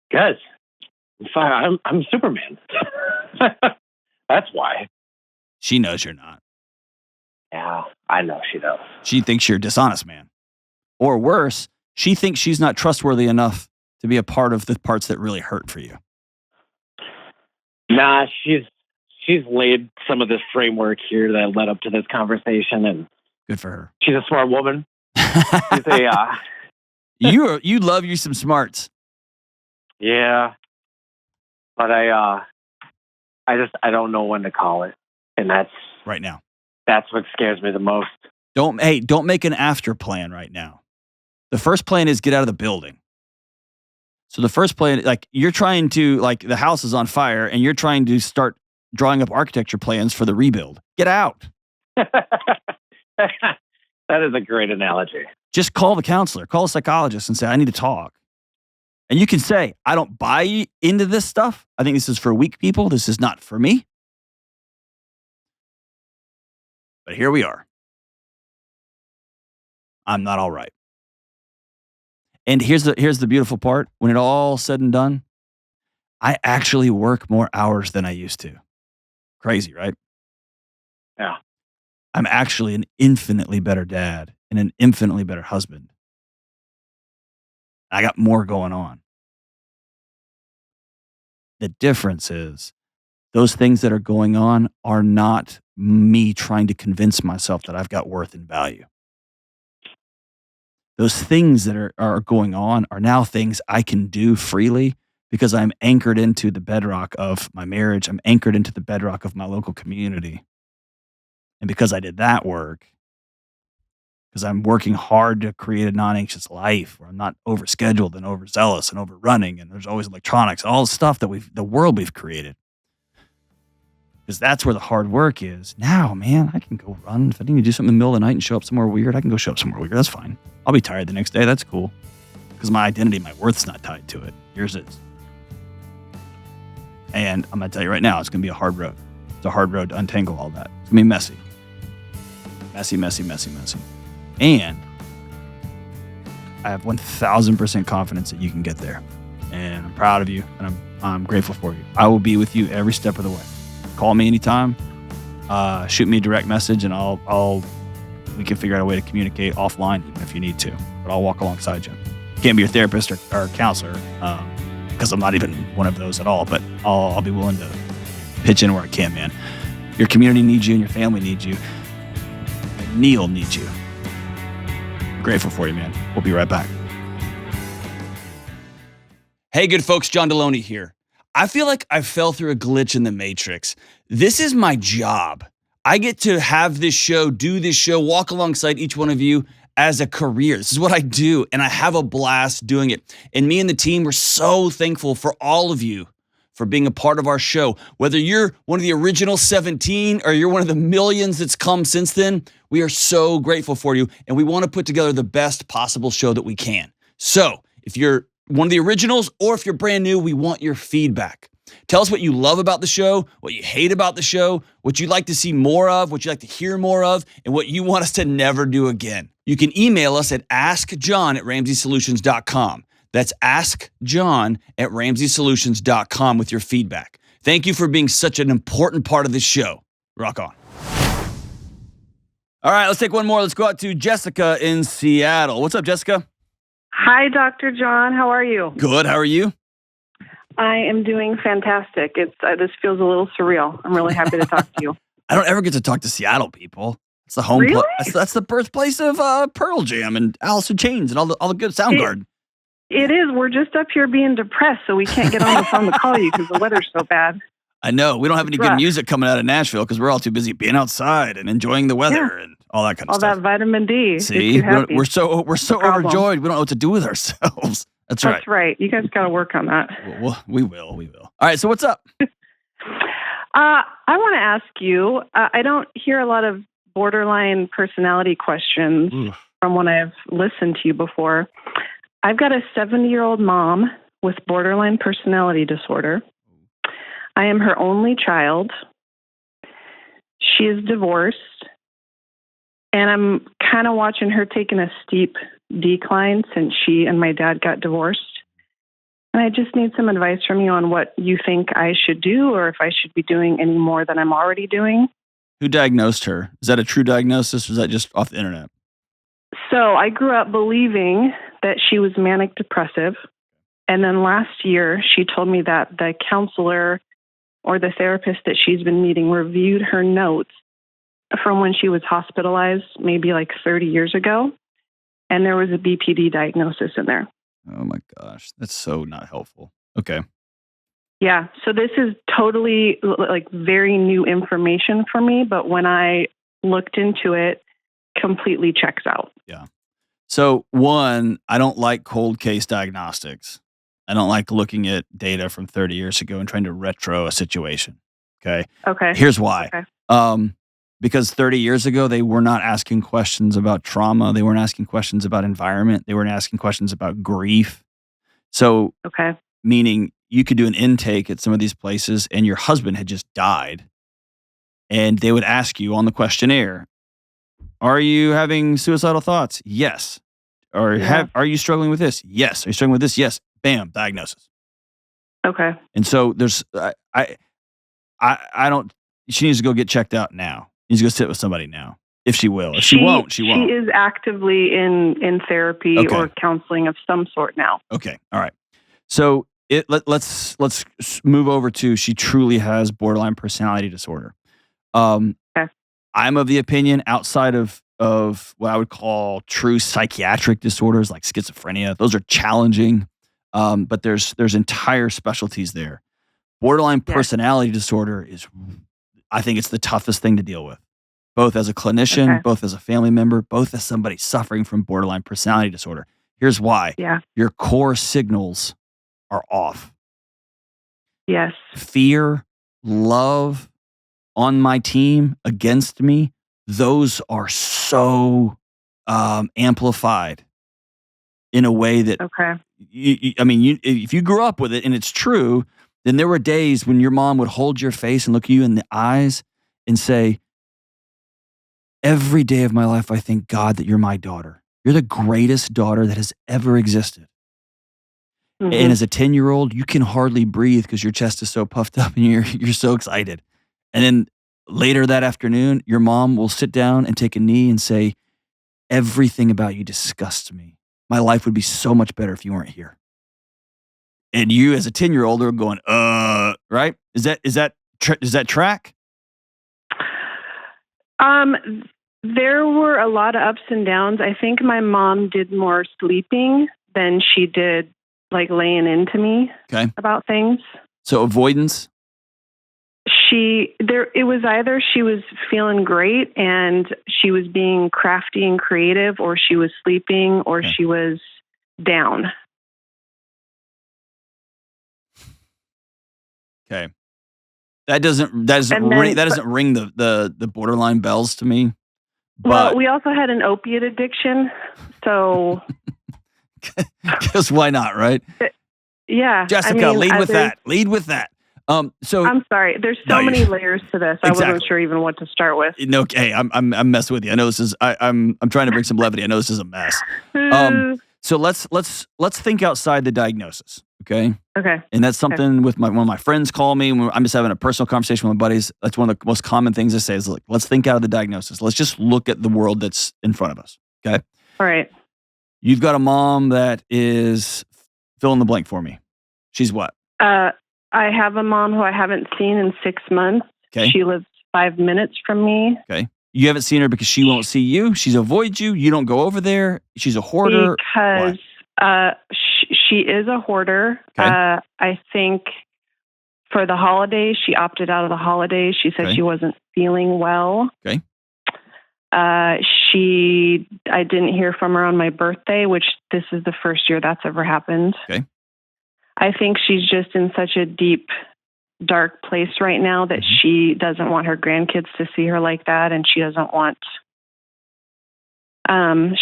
Because I'm Superman. That's why. She knows you're not. Yeah, I know she does. She thinks you're a dishonest man. Or worse, she thinks she's not trustworthy enough to be a part of the parts that really hurt for you. Nah, she's laid some of this framework here that led up to this conversation, and good for her. She's a smart woman. She's you love you some smarts. Yeah, but I don't know when to call it, and that's right now. That's what scares me the most. Don't make an after plan right now. The first plan is get out of the building. So the first plan, you're trying to, the house is on fire and you're trying to start drawing up architecture plans for the rebuild. Get out. That is a great analogy. Just call the counselor, call a psychologist and say, I need to talk. And you can say, I don't buy into this stuff. I think this is for weak people. This is not for me. But here we are. I'm not all right. And here's the beautiful part. When it all said and done, I actually work more hours than I used to. Crazy, right? Yeah. I'm actually an infinitely better dad and an infinitely better husband. I got more going on. The difference is those things that are going on are not me trying to convince myself that I've got worth and value. Those things that are going on are now things I can do freely because I'm anchored into the bedrock of my marriage. I'm anchored into the bedrock of my local community. And because I did that work, because I'm working hard to create a non-anxious life where I'm not overscheduled and overzealous and overrunning, and there's always electronics, all the stuff that the world we've created. Because that's where the hard work is. Now, man, I can go run. If I need to do something in the middle of the night and show up somewhere weird, I can go show up somewhere weird. That's fine. I'll be tired the next day. That's cool. Because my identity, my worth's not tied to it. Yours is. And I'm going to tell you right now, it's going to be a hard road. It's a hard road to untangle all that. It's going to be messy. Messy, messy, messy, messy. And I have 1,000% confidence that you can get there. And I'm proud of you, and I'm grateful for you. I will be with you every step of the way. Call me anytime. Shoot me a direct message, and we can figure out a way to communicate offline even if you need to. But I'll walk alongside you. Can't be your therapist or counselor because I'm not even one of those at all. But I'll be willing to pitch in where I can, man. Your community needs you, and your family needs you. And Neil needs you. Grateful for you, man. We'll be right back. Hey, good folks. John Delony here. I feel like I fell through a glitch in the matrix. This is my job. I get to have this show, do this show, walk alongside each one of you as a career. This is what I do, and I have a blast doing it. And me and the team, we're so thankful for all of you for being a part of our show. Whether you're one of the original 17 or you're one of the millions that's come since then, we are so grateful for you, and we want to put together the best possible show that we can. So if you're one of the originals or if you're brand new, we want your feedback. Tell us what you love about the show, what you hate about the show, what you'd like to see more of, what you'd like to hear more of, and what you want us to never do again. You can email us at askjohn@ramseysolutions.com. That's askjohn@ramseysolutions.com with your feedback. Thank you for being such an important part of this show. Rock on. All right, let's take one more. Let's go out to Jessica in Seattle. What's up, Jessica? Hi, Dr. John. How are you? Good. How are you? I am doing fantastic. This feels a little surreal. I'm really happy to talk to you. I don't ever get to talk to Seattle people. It's the home. Really? That's the birthplace of Pearl Jam and Alice in Chains and all the good Soundgarden. It is. We're just up here being depressed, so we can't get on the phone to call you because the weather's so bad. I know. We don't have any good music coming out of Nashville because we're all too busy being outside and enjoying the weather and all that kind of stuff. All that vitamin D. See, we're so overjoyed. We don't know what to do with ourselves. That's right. That's right. You guys got to work on that. We will. All right. So what's up? I want to ask you. I don't hear a lot of borderline personality questions from when I've listened to you before. I've got a 70-year-old mom with borderline personality disorder. I am her only child. She is divorced. And I'm kind of watching her taking a steep decline since she and my dad got divorced. And I just need some advice from you on what you think I should do or if I should be doing any more than I'm already doing. Who diagnosed her? Is that a true diagnosis or is that just off the internet? So I grew up believing that she was manic depressive. And then last year, she told me that the counselor or the therapist that she's been meeting reviewed her notes from when she was hospitalized, maybe like 30 years ago. And there was a BPD diagnosis in there. Oh my gosh. That's so not helpful. Okay. Yeah. So this is totally like very new information for me. But when I looked into it, completely checks out. Yeah. So one, I don't like cold case diagnostics. I don't like looking at data from 30 years ago and trying to retro a situation. Okay. Here's why. Okay. Because 30 years ago, they were not asking questions about trauma. They weren't asking questions about environment. They weren't asking questions about grief. So, meaning you could do an intake at some of these places and your husband had just died. And they would ask you on the questionnaire, are you having suicidal thoughts? Yes. Or are you struggling with this? Yes. Are you struggling with this? Yes. Bam, diagnosis. Okay. And so there's, I don't, she needs to go get checked out now. She needs to go sit with somebody now. If she will. If she won't, she won't. She is actively in therapy or counseling of some sort now. Okay. All right. So let's move over to she truly has borderline personality disorder. I'm of the opinion outside of what I would call true psychiatric disorders like schizophrenia, those are challenging. But there's entire specialties there. Borderline Yes. personality disorder is, I think it's the toughest thing to deal with, both as a clinician, Okay. both as a family member, both as somebody suffering from borderline personality disorder. Here's why. Yeah. Your core signals are off. Yes. Fear, love, on my team, against me, those are so amplified in a way that, Okay. if you grew up with it and it's true, then there were days when your mom would hold your face and look you in the eyes and say, every day of my life, I thank God that you're my daughter. You're the greatest daughter that has ever existed. Mhm. And as a 10-year-old, you can hardly breathe because your chest is so puffed up and you're so excited. And then later that afternoon, your mom will sit down and take a knee and say, everything about you disgusts me. My life would be so much better if you weren't here. And you as a 10-year-old are going, right? Does that track? There were a lot of ups and downs. I think my mom did more sleeping than she did like laying into me Okay. about things. So avoidance? It was either she was feeling great and she was being crafty and creative, or she was sleeping, or Okay. she was down. Okay. That doesn't And then- ring the borderline bells to me. Well, But we also had an opiate addiction, so because why not, right? yeah. Jessica, lead with that. Lead with that. So I'm sorry. There's so many layers to this. I wasn't sure even what to start with. No, okay, I'm messing with you. I know this is I'm trying to bring some levity. I know this is a mess. So let's think outside the diagnosis, okay? Okay. And that's something with one of my friends call me when I'm just having a personal conversation with my buddies. That's one of the most common things I say is, like, let's think out of the diagnosis. Let's just look at the world that's in front of us, okay? All right. You've got a mom that is, fill in the blank for me. She's what? I have a mom who I haven't seen in 6 months. Okay. She lives 5 minutes from me. Okay. You haven't seen her because she won't see you. She avoids you. You don't go over there. She's a hoarder. Because she is a hoarder. Okay. I think for the holidays, she opted out of the holidays. She said Okay. she wasn't feeling well. Okay. I didn't hear from her on my birthday, which this is the first year that's ever happened. Okay. I think she's just in such a deep, dark place right now that she doesn't want her grandkids to see her like that, and she doesn't want.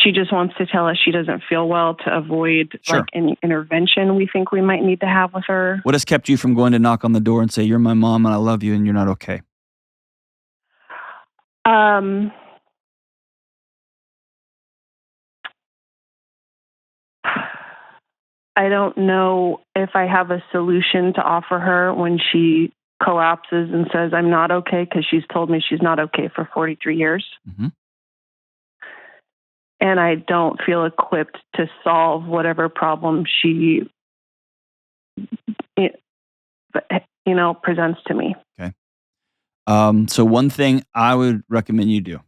She just wants to tell us she doesn't feel well to avoid Sure. like any intervention we think we might need to have with her. What has kept you from going to knock on the door and say, you're my mom and I love you and you're not okay? I don't know if I have a solution to offer her when she collapses and says, I'm not okay, because she's told me she's not okay for 43 years. Mm-hmm. And I don't feel equipped to solve whatever problem she, presents to me. Okay. So one thing I would recommend you do,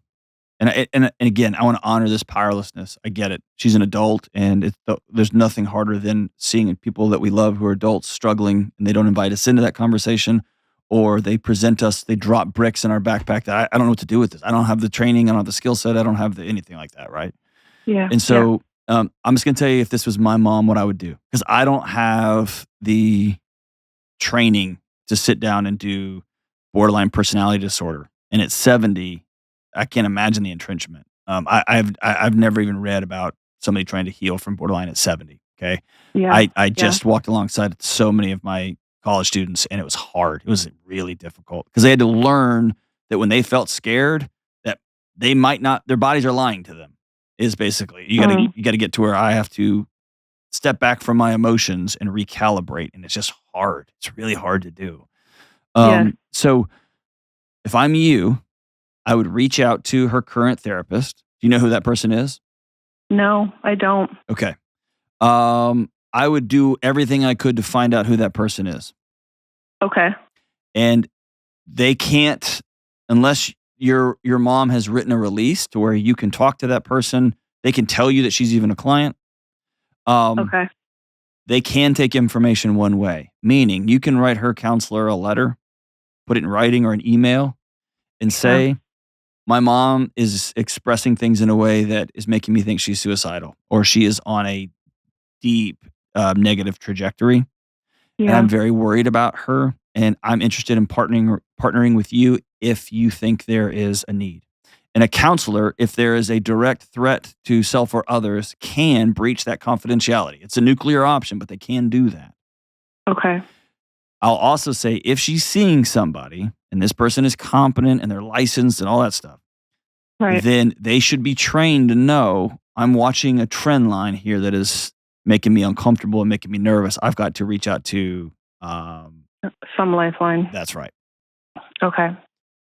and again, I want to honor this powerlessness. I get it. She's an adult, and there's nothing harder than seeing people that we love who are adults struggling, and they don't invite us into that conversation, or they present us, they drop bricks in our backpack that I don't know what to do with this. I don't have the training. I don't have the skill set. I don't have anything like that, right? Yeah. And so I'm just going to tell you, if this was my mom, what I would do. Because I don't have the training to sit down and do borderline personality disorder. And at 70, I can't imagine the entrenchment. I've never even read about somebody trying to heal from borderline at 70. Okay. Yeah. I just walked alongside so many of my college students, and it was hard. It was really difficult because they had to learn that when they felt scared, that they might not, their bodies are lying to them. Is basically you got to get to where I have to step back from my emotions and recalibrate, and it's just hard. It's really hard to do. So if I'm you, I would reach out to her current therapist. Do you know who that person is? No, I don't. Okay. I would do everything I could to find out who that person is. Okay. And they can't, unless your mom has written a release to where you can talk to that person. They can tell you that she's even a client. Okay. They can take information one way, meaning you can write her counselor a letter, put it in writing or an email, and say, my mom is expressing things in a way that is making me think she's suicidal or she is on a deep negative trajectory. And I'm very worried about her. And I'm interested in partnering with you if you think there is a need. And a counselor, if there is a direct threat to self or others, can breach that confidentiality. It's a nuclear option, but they can do that. Okay. I'll also say if she's seeing somebody and this person is competent and they're licensed and all that stuff, Right. then they should be trained to know I'm watching a trend line here that is making me uncomfortable and making me nervous. I've got to reach out to some lifeline. That's right. Okay.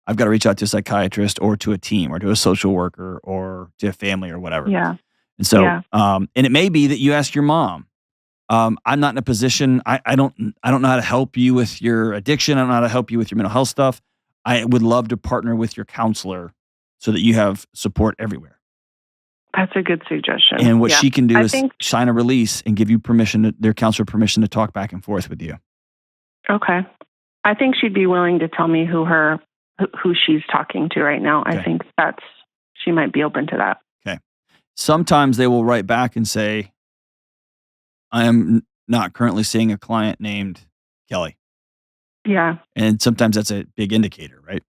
I've got to reach out to a psychiatrist or to a team or to a social worker or to a family or whatever. Yeah. And so, and it may be that you ask your mom. I'm not in a position. I don't know how to help you with your addiction. I don't know how to help you with your mental health stuff. I would love to partner with your counselor so that you have support everywhere. That's a good suggestion. And what she can do is think, sign a release and give you their counselor permission to talk back and forth with you. Okay. I think she'd be willing to tell me who she's talking to right now. Okay. I think she might be open to that. Okay. Sometimes they will write back and say, I am not currently seeing a client named Kelly. Yeah. And sometimes that's a big indicator, right?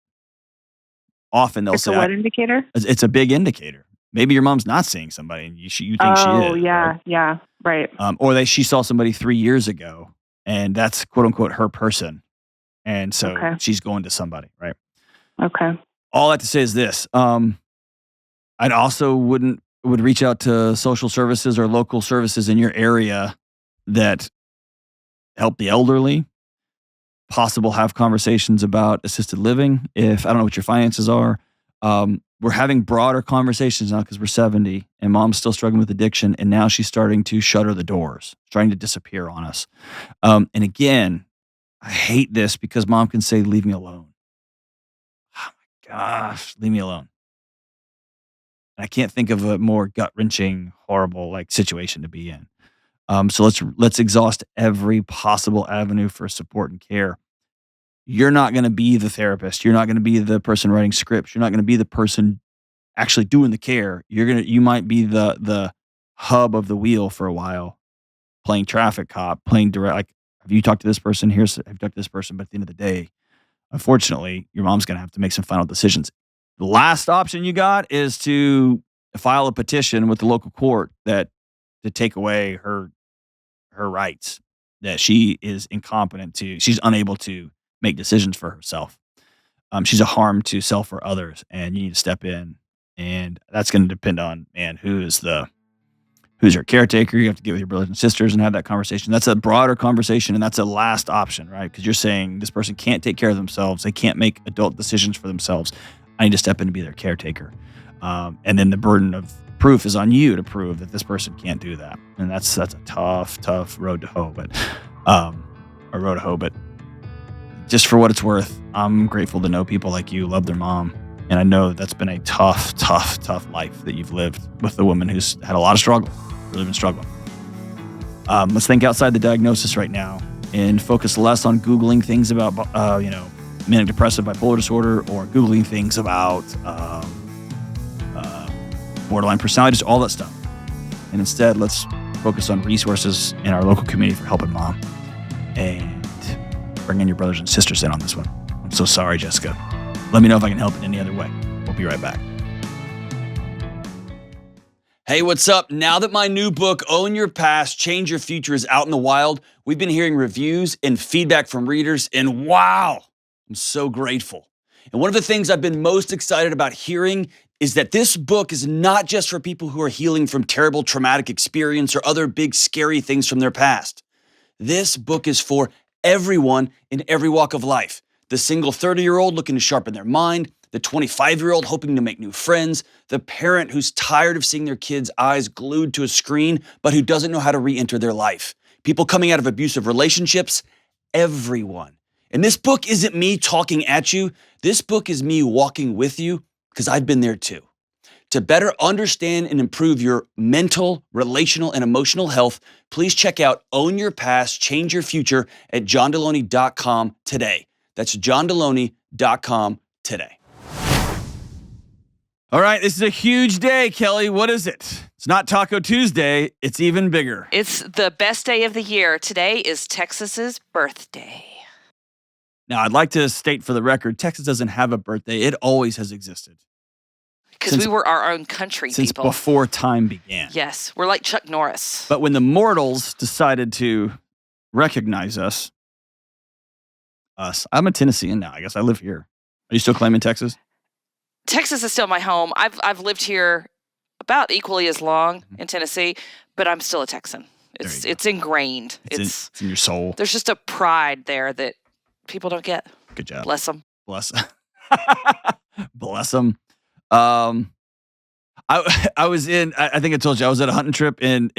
Often they'll say, it's a what indicator? It's a big indicator. Maybe your mom's not seeing somebody and you think she is. Oh, yeah, right? Yeah, right. Or she saw somebody 3 years ago and that's quote unquote her person. And so she's going to somebody, right? Okay. All I have to say is this. I'd also would reach out to social services or local services in your area that help the elderly. Possible have conversations about assisted living. If I don't know what your finances are, we're having broader conversations now because we're 70 and mom's still struggling with addiction. And now she's starting to shutter the doors, starting to disappear on us. And again, I hate this because mom can say, leave me alone. Oh my gosh, leave me alone. And I can't think of a more gut-wrenching, horrible situation to be in. So let's exhaust every possible avenue for support and care. You're not going to be the therapist. You're not going to be the person writing scripts. You're not going to be the person actually doing the care. You might be the hub of the wheel for a while, playing traffic cop, playing direct. Have you talked to this person? Have you talked to this person? But at the end of the day, unfortunately, your mom's going to have to make some final decisions. The last option you got is to file a petition with the local court to take away her rights, that she is she's unable to make decisions for herself. She's a harm to self or others, and you need to step in. And that's going to depend on, who's her caretaker. You have to get with your brothers and sisters and have that conversation. That's a broader conversation, and that's a last option, right? Because you're saying this person can't take care of themselves. They can't make adult decisions for themselves. I need to step in to be their caretaker. And then the burden of proof is on you to prove that this person can't do that. And that's a tough road to hoe, but just for what it's worth, I'm grateful to know people like you love their mom. And I know that's been a tough life that you've lived with a woman who's had a lot of struggle, really been struggling. Let's think outside the diagnosis right now and focus less on Googling things about, manic depressive bipolar disorder or Googling things about borderline personality, just all that stuff. And instead, let's focus on resources in our local community for helping mom and bring in your brothers and sisters in on this one. I'm so sorry, Jessica. Let me know if I can help in any other way. We'll be right back. Hey, what's up? Now that my new book, Own Your Past, Change Your Future, is out in the wild, we've been hearing reviews and feedback from readers, and wow, I'm so grateful. And one of the things I've been most excited about hearing is that this book is not just for people who are healing from terrible traumatic experience or other big scary things from their past. This book is for everyone in every walk of life. The single 30-year-old looking to sharpen their mind, the 25-year-old hoping to make new friends, the parent who's tired of seeing their kids' eyes glued to a screen, but who doesn't know how to re-enter their life, people coming out of abusive relationships, everyone. And this book isn't me talking at you. This book is me walking with you because I've been there too. To better understand and improve your mental, relational, and emotional health, please check out Own Your Past, Change Your Future at johndelony.com today. That's johndelony.com today. All right, this is a huge day, Kelly. What is it? It's not Taco Tuesday. It's even bigger. It's the best day of the year. Today is Texas's birthday. Now, I'd like to state for the record, Texas doesn't have a birthday. It always has existed. Because we were our own country, since people. Before time began. Yes, we're like Chuck Norris. But when the mortals decided to recognize us, I'm a Tennessean now. I guess I live here. Are you still claiming Texas? Texas is still my home. I've lived here about equally as long in Tennessee, but I'm still a Texan. It's ingrained. It's in your soul. There's just a pride there that people don't get. Good job. Bless them. Bless them. I was in. I think I told you I was at a hunting trip in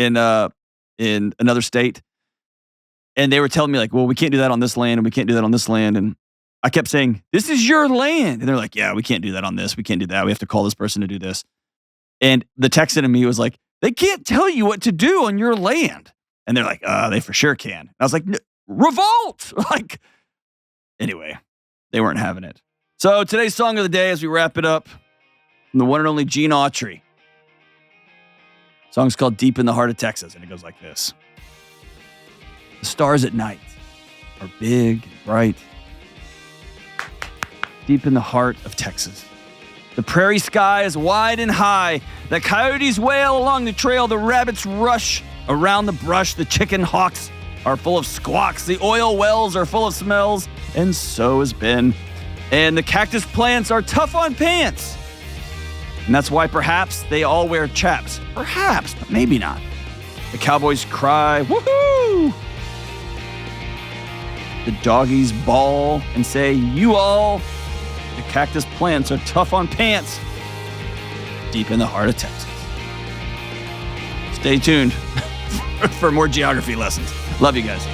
another state, and they were telling me like, "Well, we can't do that on this land, and we can't do that on this land." And I kept saying, "This is your land," and they're like, "Yeah, we can't do that on this. We can't do that. We have to call this person to do this." And the Texan in me was like, "They can't tell you what to do on your land," and they're like, "They for sure can." And I was like, "Revolt!" Like, anyway, they weren't having it. So today's song of the day, as we wrap it up. From the one and only Gene Autry. The song's called Deep in the Heart of Texas, and it goes like this. The stars at night are big and bright. Deep in the heart of Texas. The prairie sky is wide and high. The coyotes wail along the trail. The rabbits rush around the brush. The chicken hawks are full of squawks. The oil wells are full of smells, and so is Ben. And the cactus plants are tough on pants. And that's why perhaps they all wear chaps. Perhaps, but maybe not. The cowboys cry, woohoo! The doggies bawl and say, you all. The cactus plants are tough on pants. Deep in the heart of Texas. Stay tuned for more geography lessons. Love you guys.